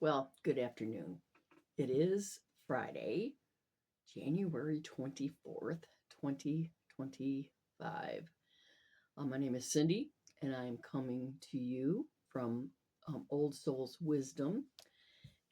Well, good afternoon. It is Friday, January 24th, 2025. My name is Cindy, and I'm coming to you from Old Souls Wisdom.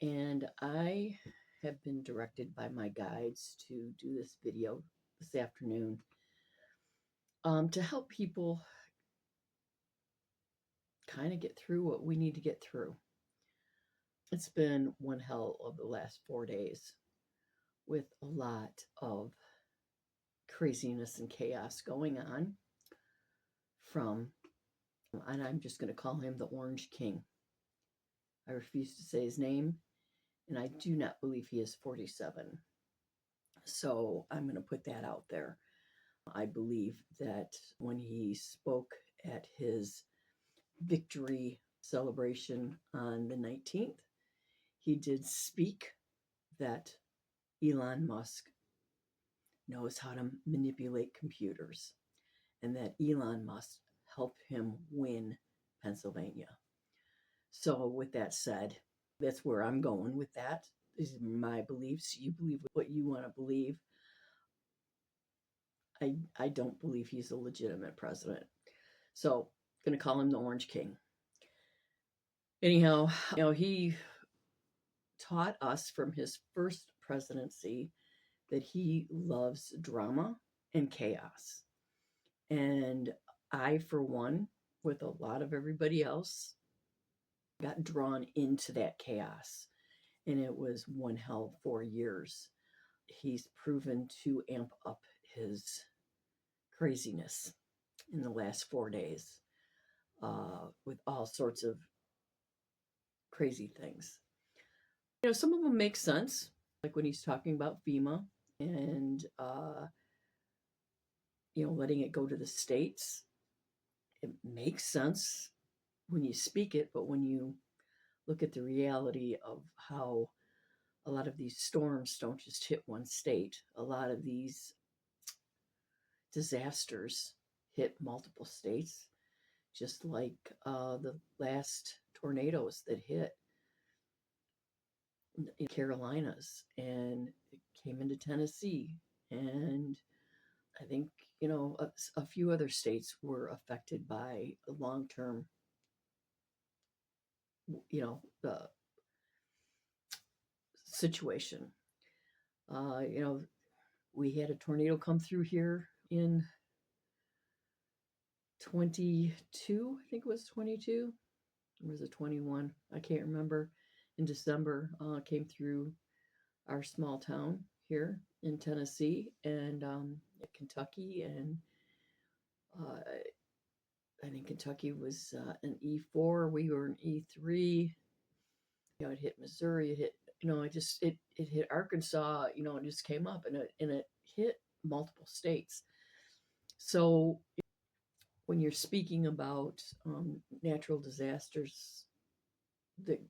And I have been directed by my guides to do this video this afternoon to help people kind of get through what we need to get through. It's been one hell of the last 4 days with a lot of craziness and chaos going on from, and I'm just going to call him the Orange King. I refuse to say his name, and I do not believe he is 47. So I'm going to put that out there. I believe that when he spoke at his victory celebration on the 19th, he did speak that Elon Musk knows how to manipulate computers and that Elon Musk helped him win Pennsylvania. So, with that said, that's where I'm going with that. These are my beliefs. You believe what you want to believe. I don't believe he's a legitimate president. So, I'm going to call him the Orange King. Anyhow, he taught us from his first presidency that he loves drama and chaos. And I, for one, with a lot of everybody else, got drawn into that chaos. And it was one hell of 4 years. He's proven to amp up his craziness in the last 4 days with all sorts of crazy things. Some of them make sense, like when he's talking about FEMA and, letting it go to the states. It makes sense when you speak it, but when you look at the reality of how a lot of these storms don't just hit one state, a lot of these disasters hit multiple states, just like the last tornadoes that hit in Carolinas and it came into Tennessee. And I think, a few other states were affected by the long-term, the situation. We had a tornado come through here in 22, I think it was 22, or was it 21? I can't remember. In December, came through our small town here in Tennessee and Kentucky, and I think Kentucky was an E4. We were an E3. It hit Missouri. It hit, it hit Arkansas. It just came up and it hit multiple states. So when you're speaking about natural disasters that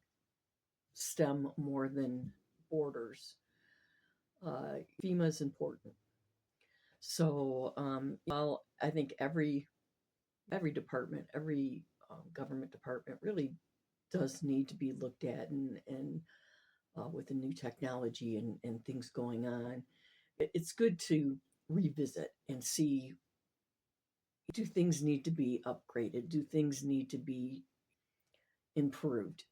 stem more than borders, FEMA is important. So, I think every department, every government department really does need to be looked at, and with the new technology and things going on, it's good to revisit and see, do things need to be upgraded? Do things need to be improved?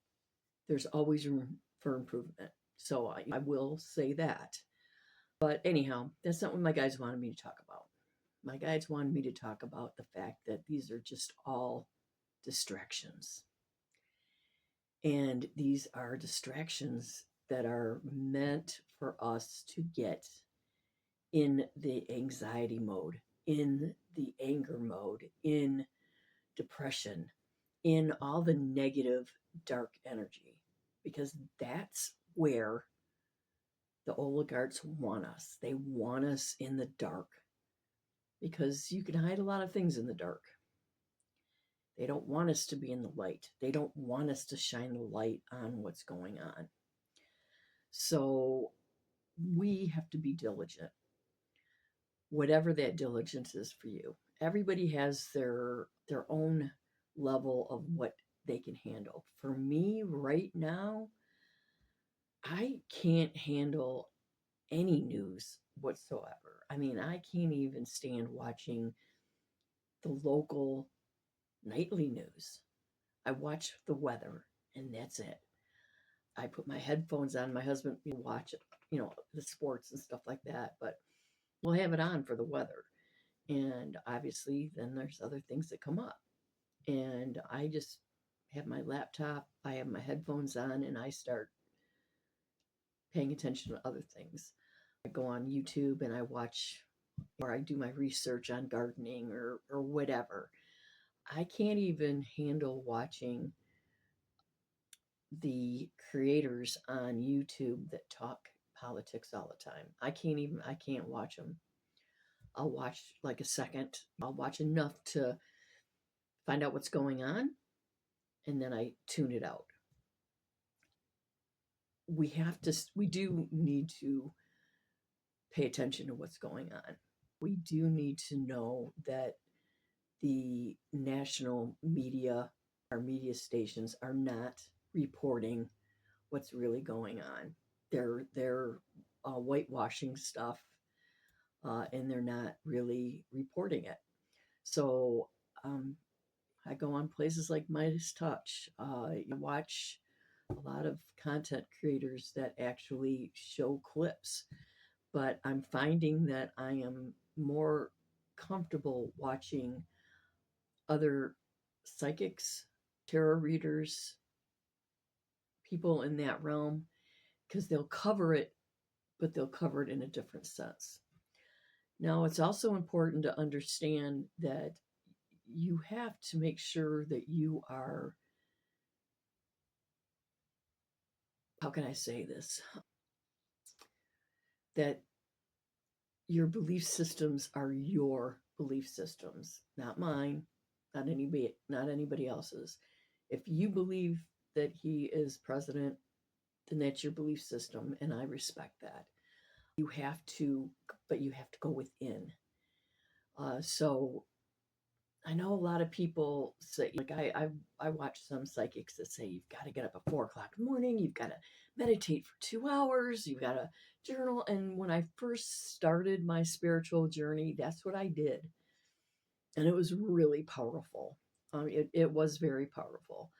There's always room for improvement. So I will say that. But anyhow, that's not what my guides wanted me to talk about. My guides wanted me to talk about the fact that these are just all distractions. And these are distractions that are meant for us to get in the anxiety mode, in the anger mode, in depression, in all the negative, dark energy, because that's where the oligarchs want us. They want us in the dark because you can hide a lot of things in the dark. They don't want us to be in the light. They don't want us to shine the light on what's going on. So we have to be diligent, whatever that diligence is for you. Everybody has their own level of what they can handle. For me right now, I can't handle any news whatsoever. I mean, I can't even stand watching the local nightly news. I watch the weather and that's it. I put my headphones on. My husband watch, the sports and stuff like that, but we'll have it on for the weather. And obviously, then there's other things that come up. And I just have my laptop, I have my headphones on, and I start paying attention to other things. I go on YouTube and I watch, or I do my research on gardening or whatever. I can't even handle watching the creators on YouTube that talk politics all the time. I can't watch them. I'll watch like a second. I'll watch enough to find out what's going on and then I tune it out. We do need to pay attention to what's going on. We do need to know that the national media, our media stations are not reporting what's really going on. They're whitewashing stuff, and they're not really reporting it. So I go on places like Midas Touch. You watch a lot of content creators that actually show clips, but I'm finding that I am more comfortable watching other psychics, tarot readers, people in that realm, because they'll cover it, but they'll cover it in a different sense. Now, it's also important to understand that you have to make sure that you are, how can I say this? That your belief systems are your belief systems, not mine, not anybody else's. If you believe that he is president, then that's your belief system, and I respect that. You have to, but you have to go within. So I know a lot of people say, like I watch some psychics that say you've got to get up at 4 o'clock in the morning, you've got to meditate for 2 hours, you've got to journal. And when I first started my spiritual journey, that's what I did, and it was really powerful. It was very powerful,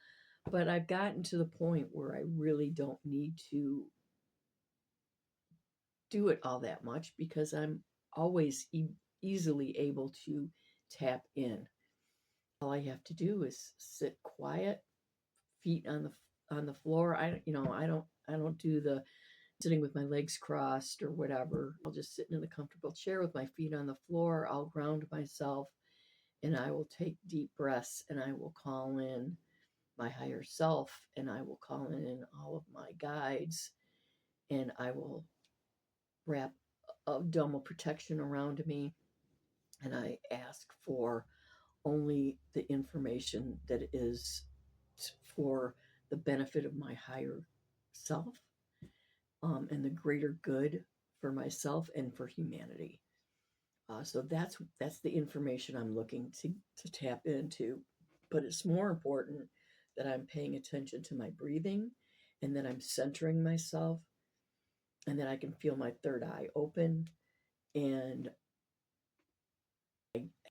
but I've gotten to the point where I really don't need to do it all that much because I'm always easily able to tap in. All I have to do is sit quiet, feet on the floor. I don't do the sitting with my legs crossed or whatever. I'll just sit in a comfortable chair with my feet on the floor. I'll ground myself and I will take deep breaths and I will call in my higher self and I will call in all of my guides and I will wrap a dome of protection around me and I ask for only the information that is for the benefit of my higher self, and the greater good for myself and for humanity. So that's the information I'm looking to tap into. But it's more important that I'm paying attention to my breathing and that I'm centering myself and that I can feel my third eye open and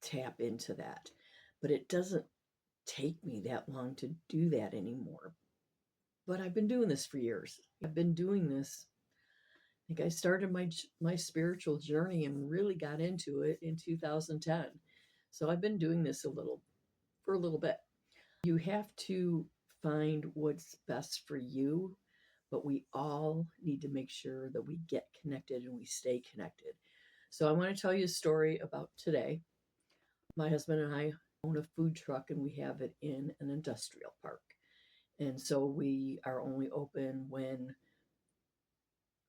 tap into that. But it doesn't take me that long to do that anymore. But I've been doing this for years. I've been doing this. I think I started my spiritual journey and really got into it in 2010. So I've been doing this for a little bit. You have to find what's best for you, but we all need to make sure that we get connected and we stay connected. So I want to tell you a story about today. My husband and I own a food truck and we have it in an industrial park. And so we are only open when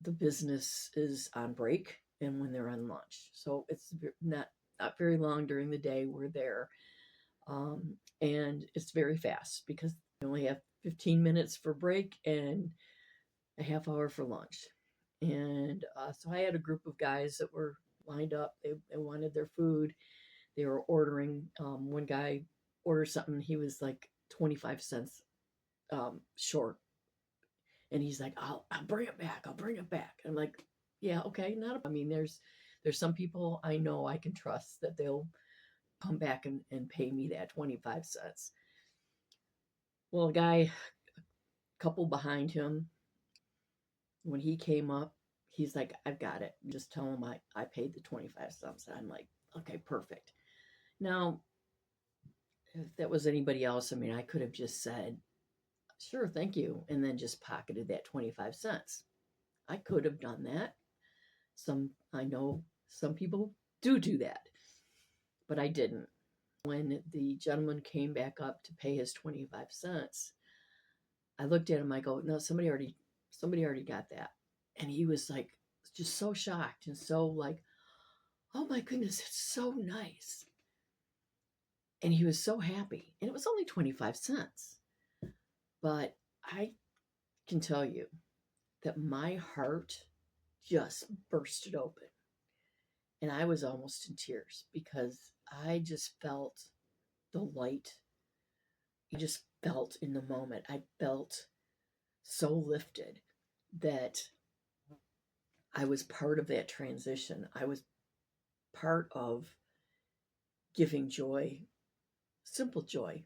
the business is on break and when they're on lunch. So it's not very long during the day. We're there. And it's very fast because we only have 15 minutes for break and a half hour for lunch. And so I had a group of guys that were lined up. They wanted their food. They were ordering. One guy ordered something. He was like 25 cents short. And he's like, I'll bring it back. I'll bring it back. I'm like, yeah, okay, not a, I mean, there's some people I know I can trust that they'll come back and pay me that 25 cents. Well, a guy, couple behind him, when he came up, he's like, I've got it. Just tell him I paid the 25 cents. And I'm like, okay, perfect. Now, if that was anybody else, I mean, I could have just said, sure, thank you, and then just pocketed that 25 cents. I could have done that. I know some people do that, but I didn't. When the gentleman came back up to pay his 25 cents, I looked at him, I go, no, somebody already got that. And he was like, just so shocked and so like, oh my goodness, it's so nice. And he was so happy. And it was only 25 cents. But I can tell you that my heart just bursted open. And I was almost in tears because I just felt the light. I just felt in the moment. I felt so lifted that I was part of that transition. I was part of giving joy, simple joy,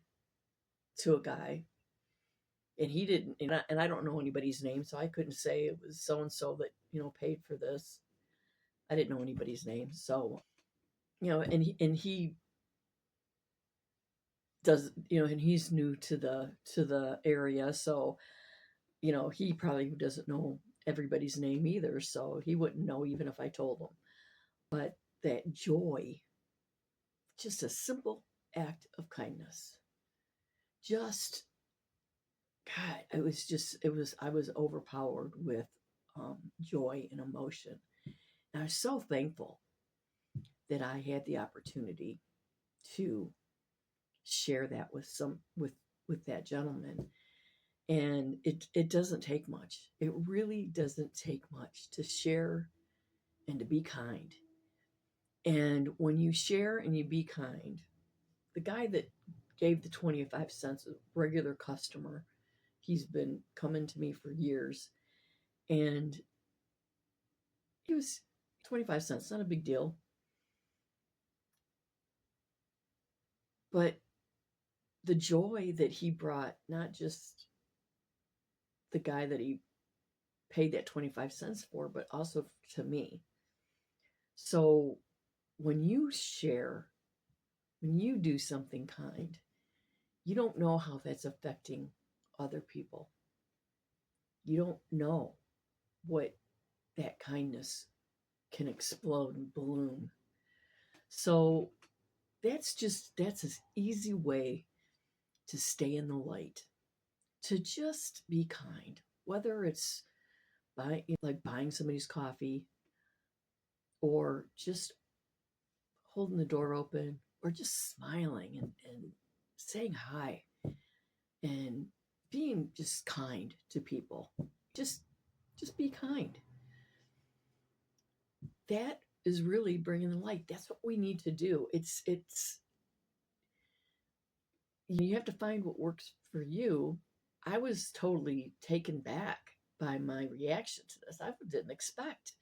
to a guy. And he didn't, and I don't know anybody's name, so I couldn't say it was so and so that, paid for this. I didn't know anybody's name. So, and he does, and he's new to the area. So, he probably doesn't know everybody's name either. So he wouldn't know even if I told him. But that joy, just a simple act of kindness, just God, I was overpowered with joy and emotion. And I was so thankful that I had the opportunity to share that with that gentleman. And it doesn't take much. It really doesn't take much to share and to be kind. And when you share and you be kind, the guy that gave the 25 cents, a regular customer, he's been coming to me for years. And he was 25 cents, not a big deal. But the joy that he brought, not just the guy that he paid that 25 cents for, but also to me. So when you share, when you do something kind, you don't know how that's affecting other people. You don't know what that kindness can explode and bloom. So that's an easy way to stay in the light, to just be kind, whether it's buying somebody's coffee or just holding the door open or just smiling and saying hi and being just kind to people. Just be kind. That is really bringing the light. That's what we need to do. It's you have to find what works for you. I was totally taken back by my reaction to this. I didn't expect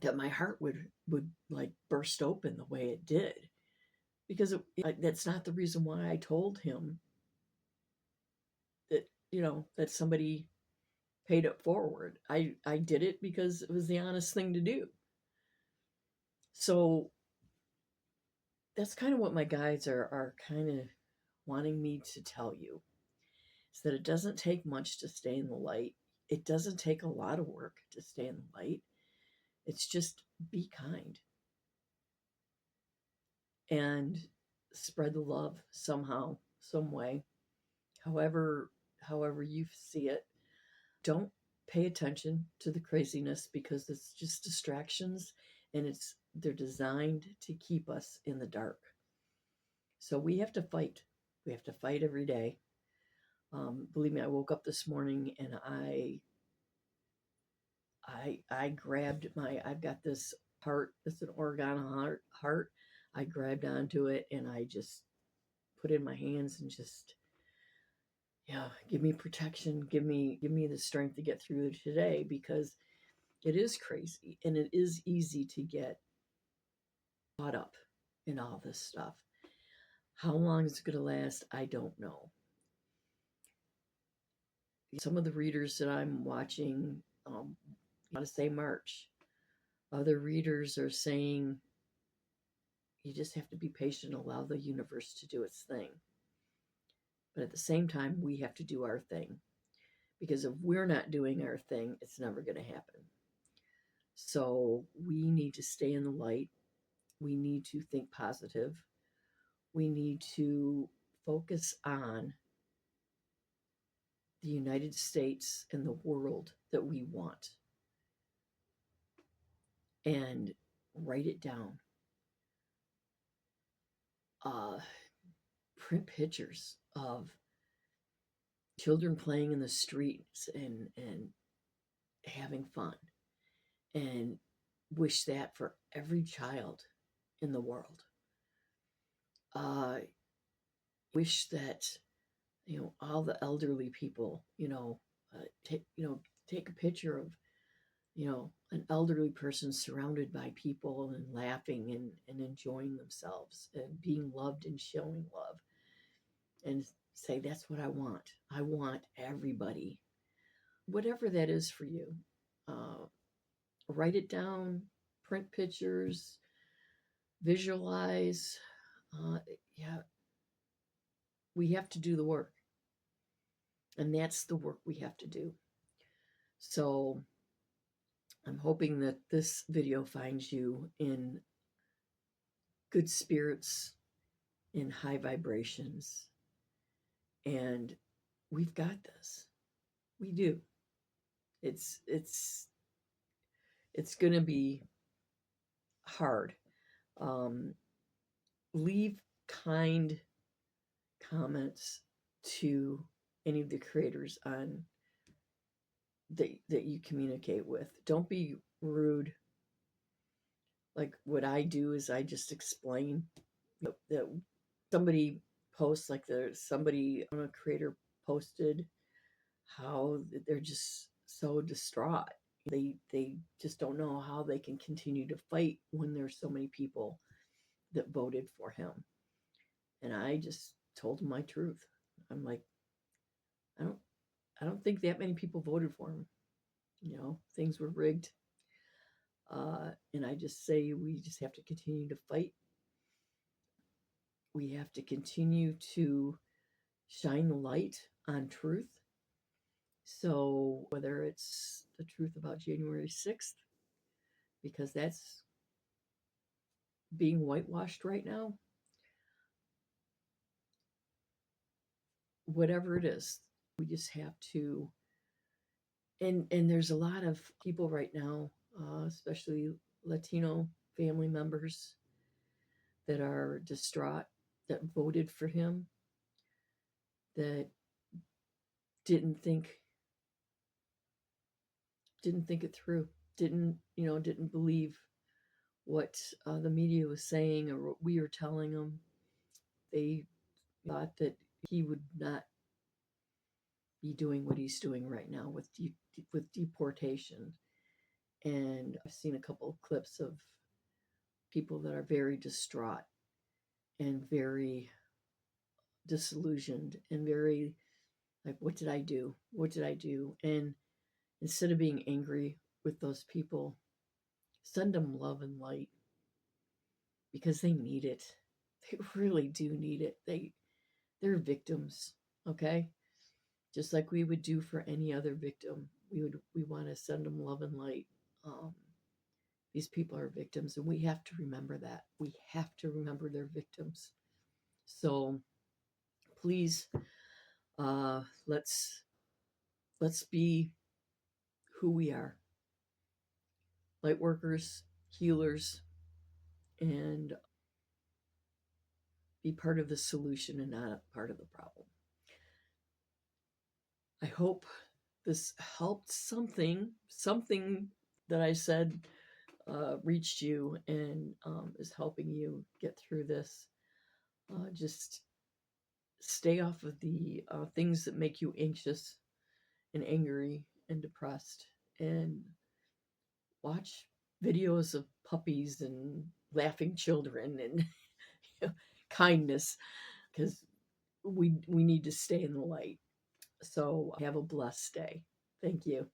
that my heart would like burst open the way it did, because that's not the reason why I told him that that somebody paid it forward. I did it because it was the honest thing to do. So that's kind of what my guides are kind of wanting me to tell you, is that it doesn't take much to stay in the light. It doesn't take a lot of work to stay in the light. It's just be kind and spread the love somehow, some way, however you see it. Don't pay attention to the craziness, because it's just distractions, and they're designed to keep us in the dark. So we have to fight. We have to fight every day. Believe me, I woke up this morning and I grabbed I've got this heart. It's an Oregano heart. I grabbed onto it and I just put it in my hands and just, yeah, give me protection, give me the strength to get through today, because it is crazy and it is easy to get caught up in all this stuff. How long it's going to last, I don't know. Some of the readers that I'm watching want to say March. Other readers are saying you just have to be patient, allow the universe to do its thing. But at the same time, we have to do our thing, because if we're not doing our thing, it's never going to happen. So we need to stay in the light. We need to think positive. We need to focus on the United States and the world that we want, and write it down. Print pictures of children playing in the streets and having fun, and wish that for every child in the world. Wish that all the elderly people take a picture of an elderly person surrounded by people and laughing and enjoying themselves and being loved and showing love, and say, that's what I want. I want everybody, whatever that is for you. Write it down, print pictures, visualize. Yeah, we have to do the work, and that's the work we have to do. So I'm hoping that this video finds you in good spirits, in high vibrations, and we've got this. We do. It's going to be hard. Leave kind comments to any of the creators on that you communicate with. Don't be rude. Like, what I do is I just explain that somebody posts, like somebody on a creator posted how they're just so distraught. They just don't know how they can continue to fight when there's so many people that voted for him. And I just told him my truth. I'm like, I don't think that many people voted for him. Things were rigged. And I just say we just have to continue to fight. We have to continue to shine the light on truth. So whether it's the truth about January 6th, because that's being whitewashed right now, whatever it is, we just have to. And there's a lot of people right now, especially Latino family members, that are distraught, that voted for him, that didn't think it through, didn't believe what the media was saying or what we were telling them. They thought that he would not be doing what he's doing right now with deportation. And I've seen a couple of clips of people that are very distraught and very disillusioned and very like, what did I do? What did I do? And instead of being angry with those people, send them love and light, because they need it. They really do need it. They're victims, okay? Just like we would do for any other victim. We want to send them love and light. These people are victims, and we have to remember that. We have to remember they're victims. So please, let's be who we are. Light workers, healers, and be part of the solution and not part of the problem. I hope this helped something that I said reached you and is helping you get through this. Just stay off of the things that make you anxious and angry and depressed, and watch videos of puppies and laughing children and kindness, because we need to stay in the light. So have a blessed day. Thank you.